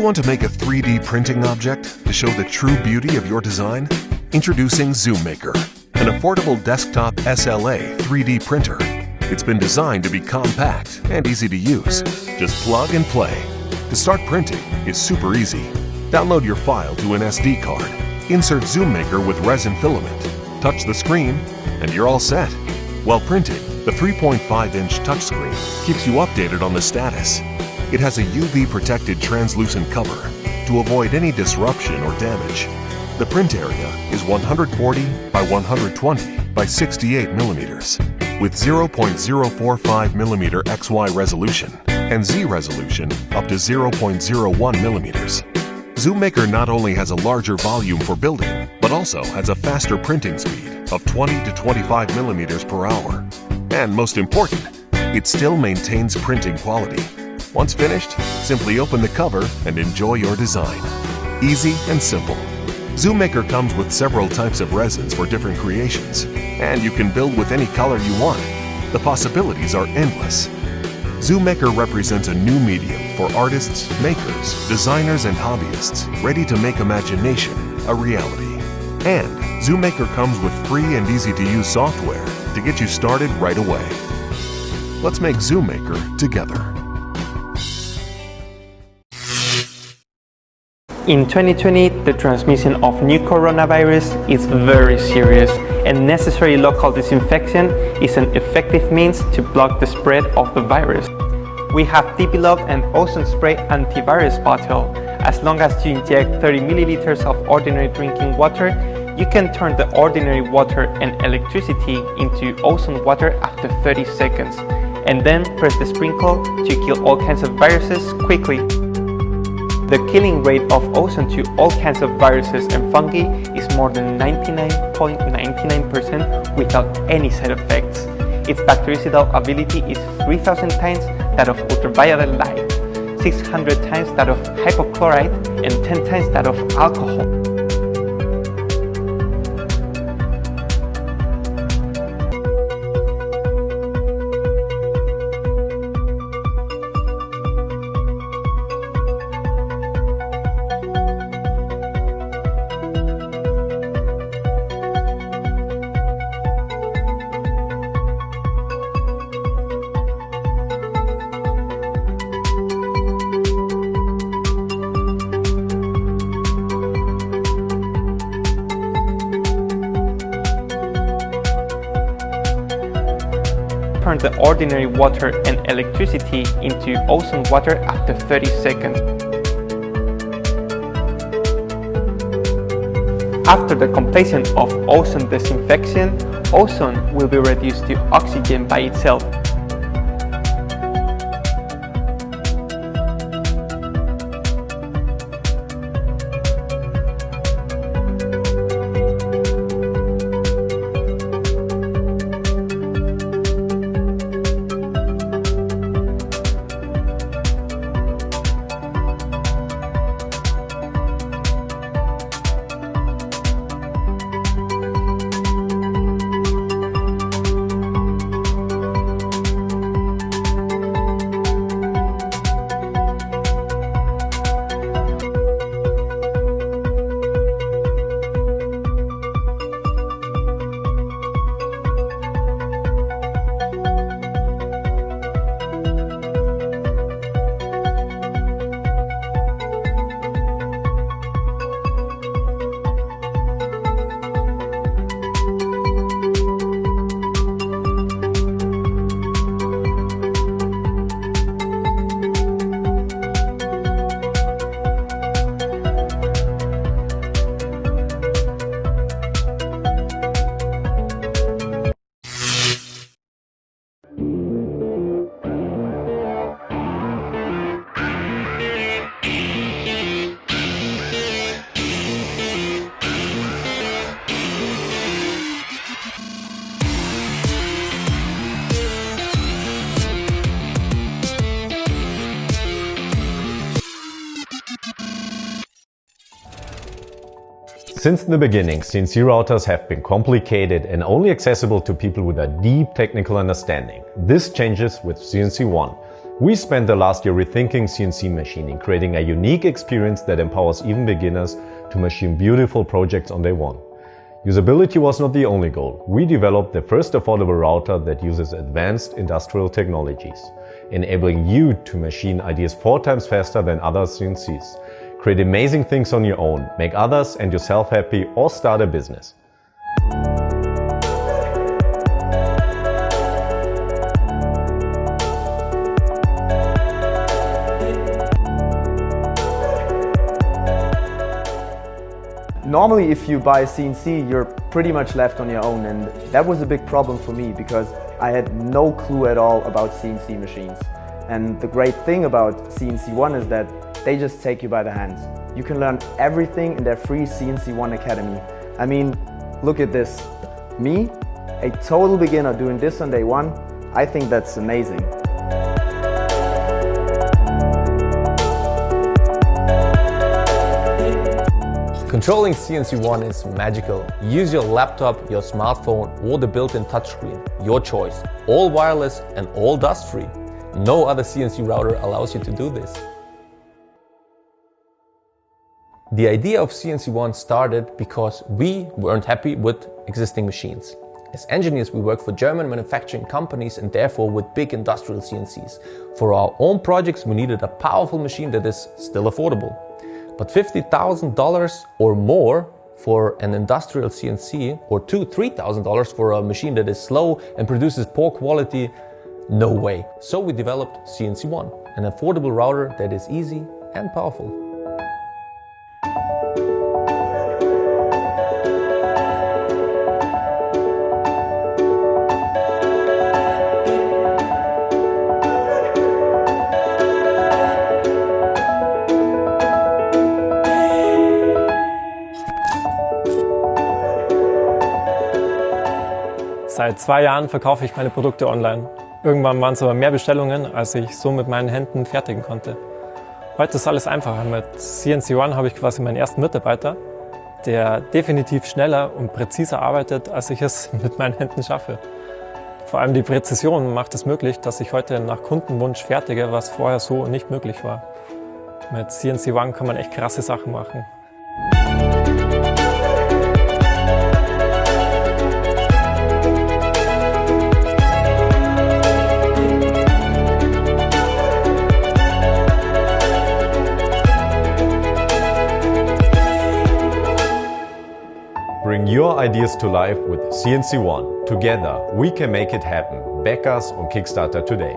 want to make a 3D printing object to show the true beauty of your design? Introducing ZoomMaker, an affordable desktop SLA 3D printer. It's been designed to be compact and easy to use. Just plug and play. To start printing is super easy. Download your file to an SD card. Insert ZoomMaker with resin filament. Touch the screen, and you're all set. While printing, the 3.5-inch touchscreen keeps you updated on the status. It has a UV-protected translucent cover to avoid any disruption or damage. The print area is 140 by 120 by 68 millimeters with 0.045 millimeter XY resolution and Z resolution up to 0.01 millimeters. ZoomMaker not only has a larger volume for building, but also has a faster printing speed of 20 to 25 millimeters per hour. And most important, it still maintains printing quality. Once finished, simply open the cover and enjoy your design. Easy and simple. ZoomMaker comes with several types of resins for different creations, and you can build with any color you want. The possibilities are endless. ZoomMaker represents a new medium for artists, makers, designers, and hobbyists ready to make imagination a reality. And ZoomMaker comes with free and easy-to-use software to get you started right away. Let's make ZoomMaker together. In 2020, the transmission of new coronavirus is very serious, and necessary local disinfection is an effective means to block the spread of the virus. We have developed an ozone spray antivirus bottle. As long as you inject 30 milliliters of ordinary drinking water, you can turn the ordinary water and electricity into ozone water after 30 seconds, and then press the sprinkle to kill all kinds of viruses quickly. The killing rate of ozone to all kinds of viruses and fungi is more than 99.99% without any side effects. Its bactericidal ability is 3,000 times that of ultraviolet light, 600 times that of hypochlorite, and 10 times that of alcohol. Turn the ordinary water and electricity into ozone water after 30 seconds. After the completion of ozone disinfection, ozone will be reduced to oxygen by itself. Since the beginning, CNC routers have been complicated and only accessible to people with a deep technical understanding. This changes with CNC One. We spent the last year rethinking CNC machining, creating a unique experience that empowers even beginners to machine beautiful projects on day one. Usability was not the only goal. We developed the first affordable router that uses advanced industrial technologies, enabling you to machine ideas 4 times faster than other CNCs. Create amazing things on your own, make others and yourself happy, or start a business. Normally, if you buy a CNC, you're pretty much left on your own, and that was a big problem for me because I had no clue at all about CNC machines. And the great thing about CNC One is that they just take you by the hands. You can learn everything in their free CNC One Academy. I mean, look at this. Me, a total beginner doing this on day one, I think that's amazing. Controlling CNC One is magical. Use your laptop, your smartphone, or the built-in touchscreen. Your choice. All wireless and all dust-free. No other CNC router allows you to do this. The idea of CNC One started because we weren't happy with existing machines. As engineers, we work for German manufacturing companies and therefore with big industrial CNCs. For our own projects, we needed a powerful machine that is still affordable. But $50,000 or more for an industrial CNC, or $2,000–$3,000 for a machine that is slow and produces poor quality, no way. So we developed CNC One, an affordable router that is easy and powerful. Seit 2 Jahren verkaufe ich meine Produkte online. Irgendwann waren es aber mehr Bestellungen, als ich so mit meinen Händen fertigen konnte. Heute ist alles einfacher. Mit CNC One habe ich quasi meinen ersten Mitarbeiter, der definitiv schneller und präziser arbeitet, als ich es mit meinen Händen schaffe. Vor allem die Präzision macht es möglich, dass ich heute nach Kundenwunsch fertige, was vorher so nicht möglich war. Mit CNC One kann man echt krasse Sachen machen. Bring your ideas to life with CNC One. Together, we can make it happen. Back us on Kickstarter today.